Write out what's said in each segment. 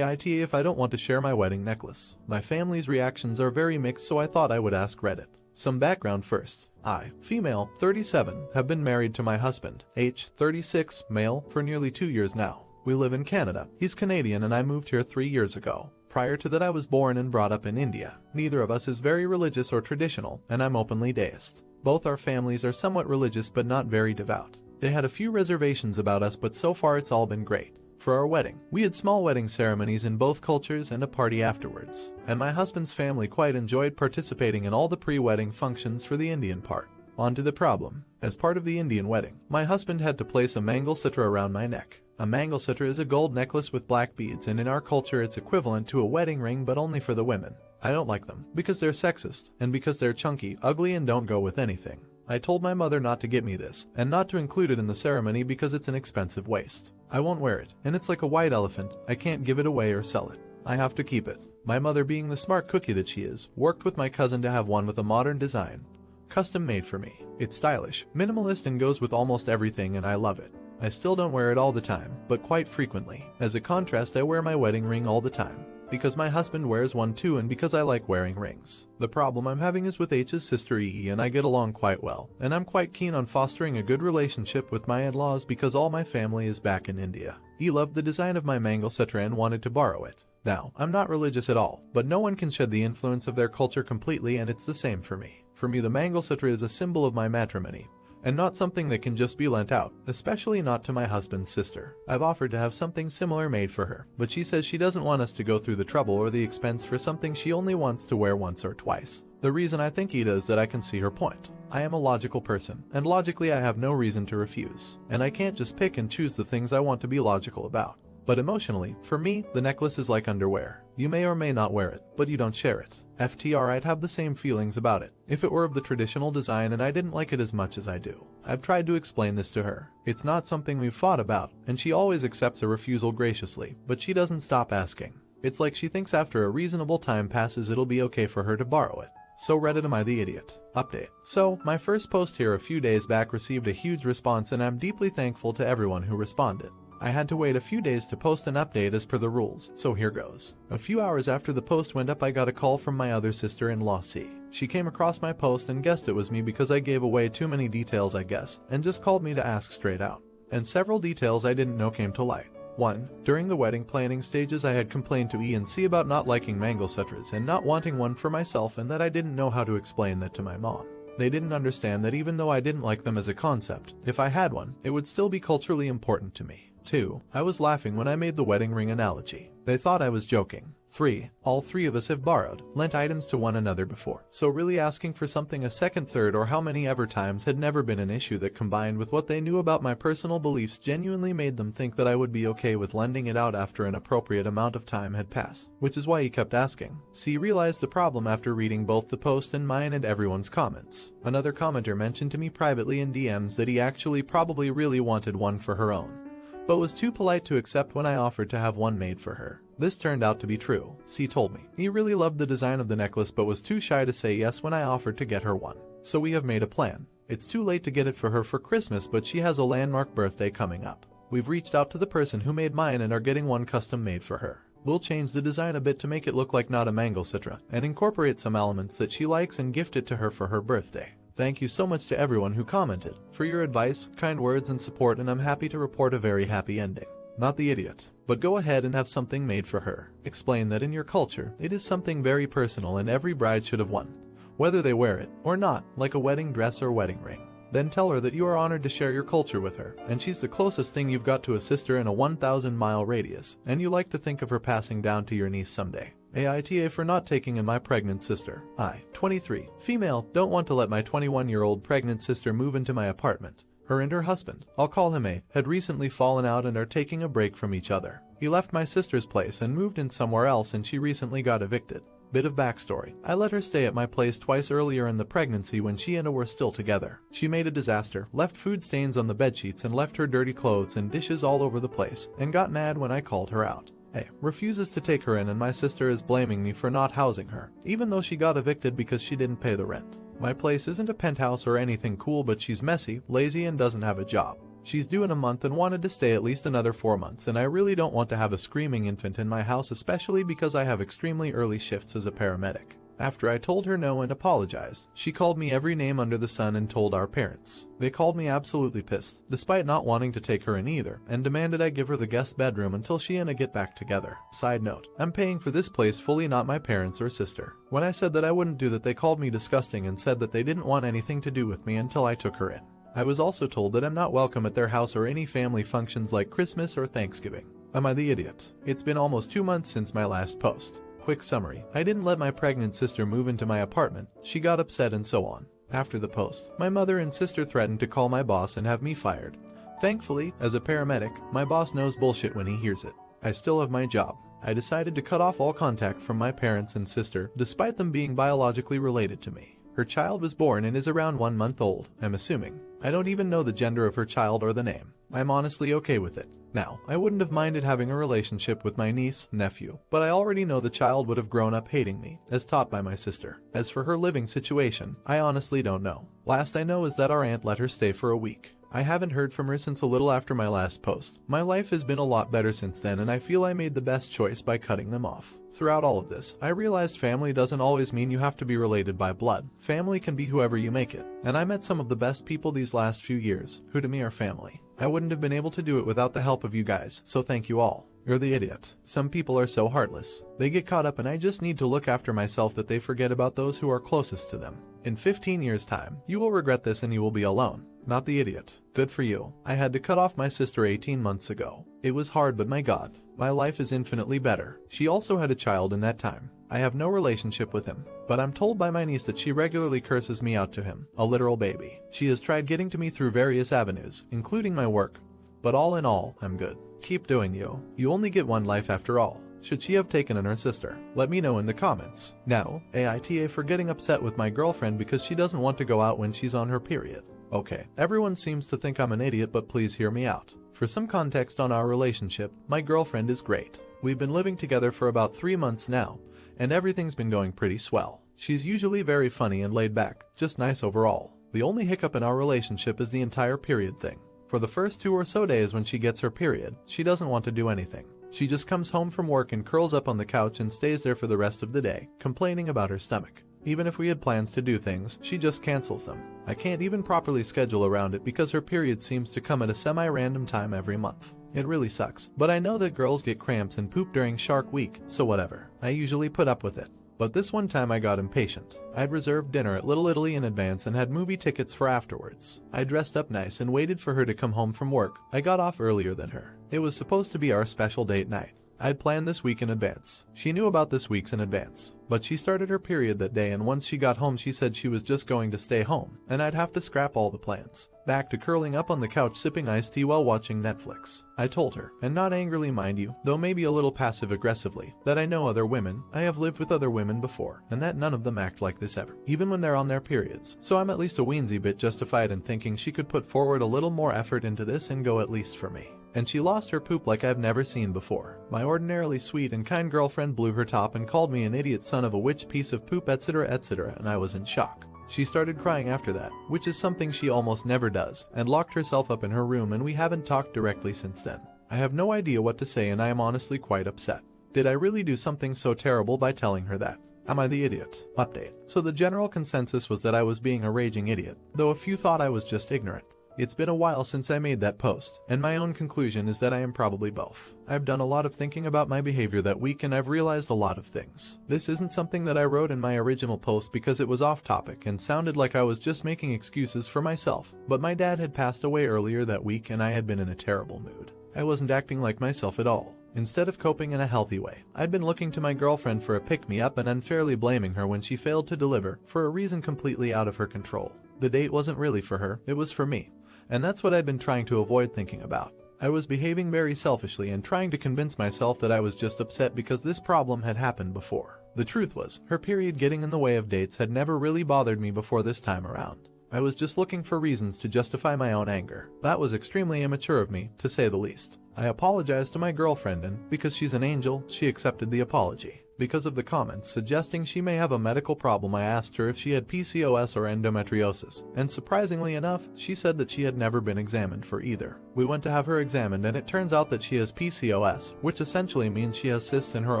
Aita, if I don't want to share my wedding necklace. My family's reactions are very mixed, so I thought I would ask Reddit. Some background first. I, female, 37, have been married to my husband, age 36, male, for nearly 2 years now. We live in Canada. He's Canadian and I moved here 3 years ago. Prior to that I was born and brought up in India. Neither of us is very religious or traditional, and I'm openly deist. Both our families are somewhat religious but not very devout. They had a few reservations about us, but so far it's all been great. For our wedding, we had small wedding ceremonies in both cultures and a party afterwards. And my husband's family quite enjoyed participating in all the pre-wedding functions for the Indian part. On to the problem. As part of the Indian wedding, my husband had to place a mangalsutra around my neck. A mangalsutra is a gold necklace with black beads, and in our culture it's equivalent to a wedding ring, but only for the women. I don't like them, because they're sexist, and because they're chunky, ugly, and don't go with anything. I told my mother not to get me this, and not to include it in the ceremony because it's an expensive waste. I won't wear it, and it's like a white elephant. I can't give it away or sell it. I have to keep it. My mother, being the smart cookie that she is, worked with my cousin to have one with a modern design. Custom made for me. It's stylish, minimalist, and goes with almost everything, and I love it. I still don't wear it all the time, but quite frequently. As a contrast, I wear my wedding ring all the time. Because my husband wears one too, and because I like wearing rings. The problem I'm having is with H's sister EE, and I get along quite well, and I'm quite keen on fostering a good relationship with my in-laws because all my family is back in India. E loved the design of my mangalsutra and wanted to borrow it. Now, I'm not religious at all, but no one can shed the influence of their culture completely, and it's the same for me. For me, the mangalsutra is a symbol of my matrimony, and not something that can just be lent out, especially not to my husband's sister. I've offered to have something similar made for her, but she says she doesn't want us to go through the trouble or the expense for something she only wants to wear once or twice. The reason I think Ida is that I can see her point. I am a logical person, and logically I have no reason to refuse, and I can't just pick and choose the things I want to be logical about. But emotionally, for me, the necklace is like underwear. You may or may not wear it, but you don't share it. FTR, I'd have the same feelings about it if it were of the traditional design and I didn't like it as much as I do. I've tried to explain this to her. It's not something we've fought about, and she always accepts a refusal graciously, but she doesn't stop asking. It's like she thinks after a reasonable time passes it'll be okay for her to borrow it. So Reddit, am I the idiot? Update. So, my first post here a few days back received a huge response, and I'm deeply thankful to everyone who responded. I had to wait a few days to post an update as per the rules, so here goes. A few hours after the post went up, I got a call from my other sister-in-law C. She came across my post and guessed it was me because I gave away too many details, I guess, and just called me to ask straight out. And several details I didn't know came to light. 1. During the wedding planning stages, I had complained to E and C about not liking mangalsutras and not wanting one for myself, and that I didn't know how to explain that to my mom. They didn't understand that even though I didn't like them as a concept, if I had one, it would still be culturally important to me. 2. I was laughing when I made the wedding ring analogy. They thought I was joking. 3. All three of us have borrowed, lent items to one another before, so really asking for something a second, third, or how many ever times had never been an issue that, combined with what they knew about my personal beliefs, genuinely made them think that I would be okay with lending it out after an appropriate amount of time had passed, which is why he kept asking. C realized the problem after reading both the post and mine and everyone's comments. Another commenter mentioned to me privately in DMs that he actually probably really wanted one for her own, but was too polite to accept when I offered to have one made for her. This turned out to be true. C told me he really loved the design of the necklace but was too shy to say yes when I offered to get her one. So we have made a plan. It's too late to get it for her for Christmas, but she has a landmark birthday coming up. We've reached out to the person who made mine and are getting one custom made for her. We'll change the design a bit to make it look like not a mangalsutra and incorporate some elements that she likes and gift it to her for her birthday. Thank you so much to everyone who commented for your advice, kind words, and support, and I'm happy to report a very happy ending. Not the idiot, but go ahead and have something made for her. Explain that in your culture, it is something very personal and every bride should have one, whether they wear it or not, like a wedding dress or wedding ring. Then tell her that you are honored to share your culture with her, and she's the closest thing you've got to a sister in a 1,000-mile radius, and you like to think of her passing down to your niece someday. Aita for not taking in my pregnant sister. I, 23, female, don't want to let my 21-year-old pregnant sister move into my apartment. Her and her husband, I'll call him A, had recently fallen out and are taking a break from each other. He left my sister's place and moved in somewhere else, and she recently got evicted. Bit of backstory. I let her stay at my place twice earlier in the pregnancy when she and I were still together. She made a disaster, left food stains on the bedsheets and left her dirty clothes and dishes all over the place, and got mad when I called her out. A refuses to take her in, and my sister is blaming me for not housing her, even though she got evicted because she didn't pay the rent. My place isn't a penthouse or anything cool, but she's messy, lazy, and doesn't have a job. She's due in a month and wanted to stay at least another 4 months, and I really don't want to have a screaming infant in my house, especially because I have extremely early shifts as a paramedic. After I told her no and apologized, she called me every name under the sun and told our parents. They called me absolutely pissed, despite not wanting to take her in either, and demanded I give her the guest bedroom until she and I get back together. Side note, I'm paying for this place fully, not my parents or sister. When I said that I wouldn't do that, they called me disgusting and said that they didn't want anything to do with me until I took her in. I was also told that I'm not welcome at their house or any family functions like Christmas or Thanksgiving. Am I the idiot? It's been almost 2 months since my last post. Quick summary: I didn't let my pregnant sister move into my apartment, she got upset and so on. After the post, my mother and sister threatened to call my boss and have me fired. Thankfully, as a paramedic, my boss knows bullshit when he hears it. I still have my job. I decided to cut off all contact from my parents and sister, despite them being biologically related to me. Her child was born and is around 1 month old, I'm assuming. I don't even know the gender of her child or the name. I'm honestly okay with it. Now, I wouldn't have minded having a relationship with my niece, nephew, but I already know the child would have grown up hating me, as taught by my sister. As for her living situation, I honestly don't know. Last I know is that our aunt let her stay for a week. I haven't heard from her since a little after my last post. My life has been a lot better since then, and I feel I made the best choice by cutting them off. Throughout all of this, I realized family doesn't always mean you have to be related by blood. Family can be whoever you make it, and I met some of the best people these last few years, who to me are family. I wouldn't have been able to do it without the help of you guys, so thank you all. You're the idiot. Some people are so heartless. They get caught up and I just need to look after myself that they forget about those who are closest to them. In 15 years' time, you will regret this and you will be alone. Not the idiot. Good for you. I had to cut off my sister 18 months ago. It was hard, but my God, my life is infinitely better. She also had a child in that time. I have no relationship with him, but I'm told by my niece that she regularly curses me out to him, a literal baby. She has tried getting to me through various avenues, including my work. But all in all, I'm good. Keep doing you. You only get one life after all. Should she have taken in her sister? Let me know in the comments. Now, Aita for getting upset with my girlfriend because she doesn't want to go out when she's on her period. Okay, everyone seems to think I'm an idiot, but please hear me out. For some context on our relationship, my girlfriend is great. We've been living together for about 3 months now, and everything's been going pretty swell. She's usually very funny and laid back, just nice overall. The only hiccup in our relationship is the entire period thing. For the first 2 or so days when she gets her period, she doesn't want to do anything. She just comes home from work and curls up on the couch and stays there for the rest of the day, complaining about her stomach. Even if we had plans to do things, she just cancels them. I can't even properly schedule around it because her period seems to come at a semi-random time every month. It really sucks, but I know that girls get cramps and poop during Shark Week, so whatever. I usually put up with it. But this one time I got impatient. I'd reserved dinner at Little Italy in advance and had movie tickets for afterwards. I dressed up nice and waited for her to come home from work. I got off earlier than her. It was supposed to be our special date night. I'd planned this week in advance. She knew about this week's in advance, but she started her period that day, and once she got home she said she was just going to stay home, and I'd have to scrap all the plans. Back to curling up on the couch sipping iced tea while watching Netflix. I told her, and not angrily mind you, though maybe a little passive-aggressively, that I know other women, I have lived with other women before, and that none of them act like this ever, even when they're on their periods. So I'm at least a weensy bit justified in thinking she could put forward a little more effort into this and go at least for me. And she lost her poop like I've never seen before. My ordinarily sweet and kind girlfriend blew her top and called me an idiot, son of a witch, piece of poop, etc., etc., and I was in shock. She started crying after that, which is something she almost never does, and locked herself up in her room, and we haven't talked directly since then. I have no idea what to say, and I am honestly quite upset. Did I really do something so terrible by telling her that? Am I the idiot? Update. So the general consensus was that I was being a raging idiot, though a few thought I was just ignorant. It's been a while since I made that post, and my own conclusion is that I am probably both. I've done a lot of thinking about my behavior that week, and I've realized a lot of things. This isn't something that I wrote in my original post because it was off topic and sounded like I was just making excuses for myself, but my dad had passed away earlier that week and I had been in a terrible mood. I wasn't acting like myself at all. Instead of coping in a healthy way, I'd been looking to my girlfriend for a pick-me-up and unfairly blaming her when she failed to deliver, for a reason completely out of her control. The date wasn't really for her, it was for me. And that's what I'd been trying to avoid thinking about. I was behaving very selfishly and trying to convince myself that I was just upset because this problem had happened before. The truth was, her period getting in the way of dates had never really bothered me before this time around. I was just looking for reasons to justify my own anger. That was extremely immature of me, to say the least. I apologized to my girlfriend, and because she's an angel, she accepted the apology. Because of the comments suggesting she may have a medical problem, I asked her if she had PCOS or endometriosis, and surprisingly enough, she said that she had never been examined for either. We went to have her examined and it turns out that she has PCOS, which essentially means she has cysts in her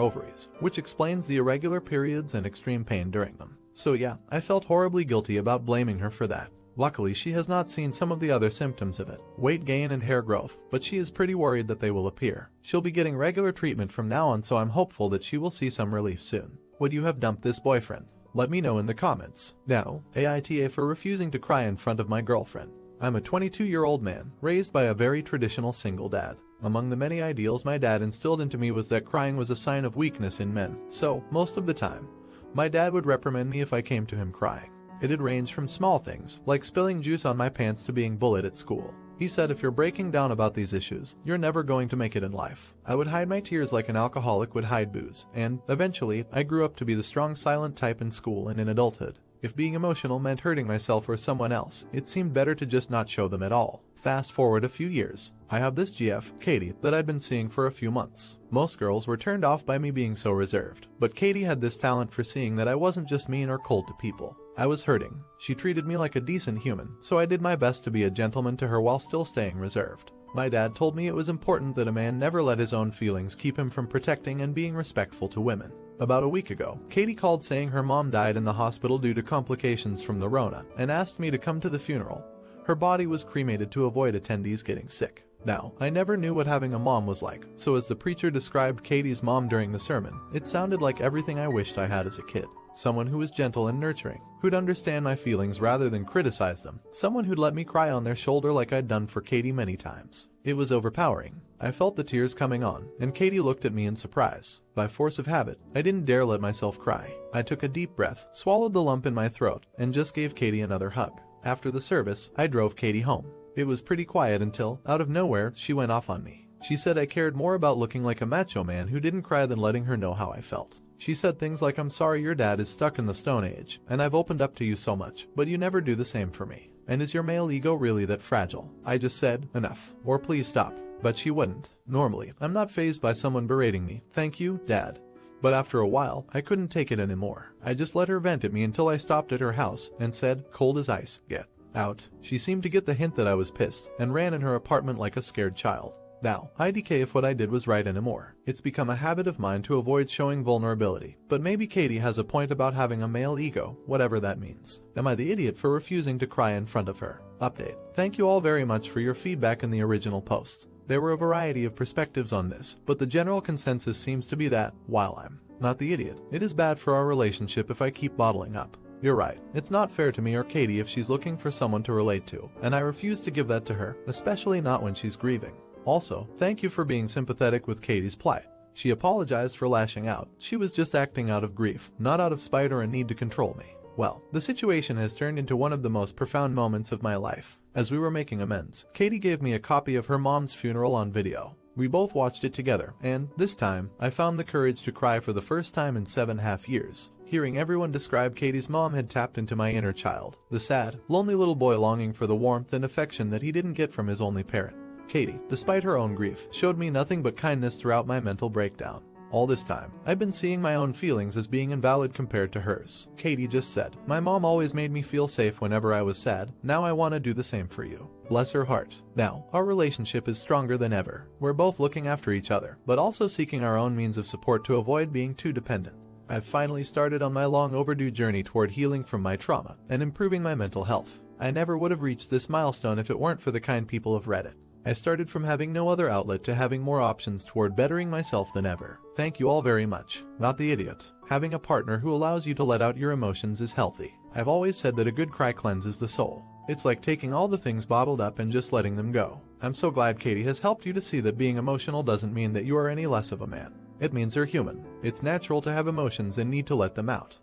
ovaries, which explains the irregular periods and extreme pain during them. So yeah, I felt horribly guilty about blaming her for that. Luckily, she has not seen some of the other symptoms of it, weight gain and hair growth, but she is pretty worried that they will appear. She'll be getting regular treatment from now on, so I'm hopeful that she will see some relief soon. Would you have dumped this boyfriend? Let me know in the comments. Now, Aita for refusing to cry in front of my girlfriend. I'm a 22-year-old man, raised by a very traditional single dad. Among the many ideals my dad instilled into me was that crying was a sign of weakness in men, so, most of the time, my dad would reprimand me if I came to him crying. It'd range from small things, like spilling juice on my pants, to being bullied at school. He said if you're breaking down about these issues, you're never going to make it in life. I would hide my tears like an alcoholic would hide booze, and, eventually, I grew up to be the strong silent type in school and in adulthood. If being emotional meant hurting myself or someone else, it seemed better to just not show them at all. Fast forward a few years, I have this GF, Katie, that I'd been seeing for a few months. Most girls were turned off by me being so reserved, but Katie had this talent for seeing that I wasn't just mean or cold to people. I was hurting. She treated me like a decent human, so I did my best to be a gentleman to her while still staying reserved. My dad told me it was important that a man never let his own feelings keep him from protecting and being respectful to women. About a week ago, Katie called saying her mom died in the hospital due to complications from the Rona, and asked me to come to the funeral. Her body was cremated to avoid attendees getting sick. Now, I never knew what having a mom was like, so as the preacher described Katie's mom during the sermon, it sounded like everything I wished I had as a kid. Someone who was gentle and nurturing, who'd understand my feelings rather than criticize them, someone who'd let me cry on their shoulder like I'd done for Katie many times. It was overpowering. I felt the tears coming on, and Katie looked at me in surprise. By force of habit, I didn't dare let myself cry. I took a deep breath, swallowed the lump in my throat, and just gave Katie another hug. After the service, I drove Katie home. It was pretty quiet until, out of nowhere, she went off on me. She said I cared more about looking like a macho man who didn't cry than letting her know how I felt. She said things like, "I'm sorry your dad is stuck in the Stone Age, and I've opened up to you so much, but you never do the same for me. And is your male ego really that fragile?" I just said, "Enough," or "Please stop." But she wouldn't. Normally, I'm not fazed by someone berating me. Thank you, Dad. But after a while, I couldn't take it anymore. I just let her vent at me until I stopped at her house and said, "Cold as ice, get out." She seemed to get the hint that I was pissed and ran in her apartment like a scared child. Now, IDK if what I did was right anymore. It's become a habit of mine to avoid showing vulnerability. But maybe Katie has a point about having a male ego, whatever that means. Am I the idiot for refusing to cry in front of her? Update. Thank you all very much for your feedback in the original post. There were a variety of perspectives on this, but the general consensus seems to be that, while I'm not the idiot, it is bad for our relationship if I keep bottling up. You're right. It's not fair to me or Katie if she's looking for someone to relate to, and I refuse to give that to her, especially not when she's grieving. Also, thank you for being sympathetic with Katie's plight. She apologized for lashing out. She was just acting out of grief, not out of spite or a need to control me. Well, the situation has turned into one of the most profound moments of my life. As we were making amends, Katie gave me a copy of her mom's funeral on video. We both watched it together, and, this time, I found the courage to cry for the first time in 7.5 years. Hearing everyone describe Katie's mom had tapped into my inner child, the sad, lonely little boy longing for the warmth and affection that he didn't get from his only parent. Katie, despite her own grief, showed me nothing but kindness throughout my mental breakdown. All this time, I'd been seeing my own feelings as being invalid compared to hers. Katie just said, "My mom always made me feel safe whenever I was sad. Now I want to do the same for you." Bless her heart. Now, our relationship is stronger than ever. We're both looking after each other, but also seeking our own means of support to avoid being too dependent. I've finally started on my long overdue journey toward healing from my trauma and improving my mental health. I never would have reached this milestone if it weren't for the kind people of Reddit. I started from having no other outlet to having more options toward bettering myself than ever. Thank you all very much. Not the idiot. Having a partner who allows you to let out your emotions is healthy. I've always said that a good cry cleanses the soul. It's like taking all the things bottled up and just letting them go. I'm so glad Katie has helped you to see that being emotional doesn't mean that you are any less of a man. It means you're human. It's natural to have emotions and need to let them out.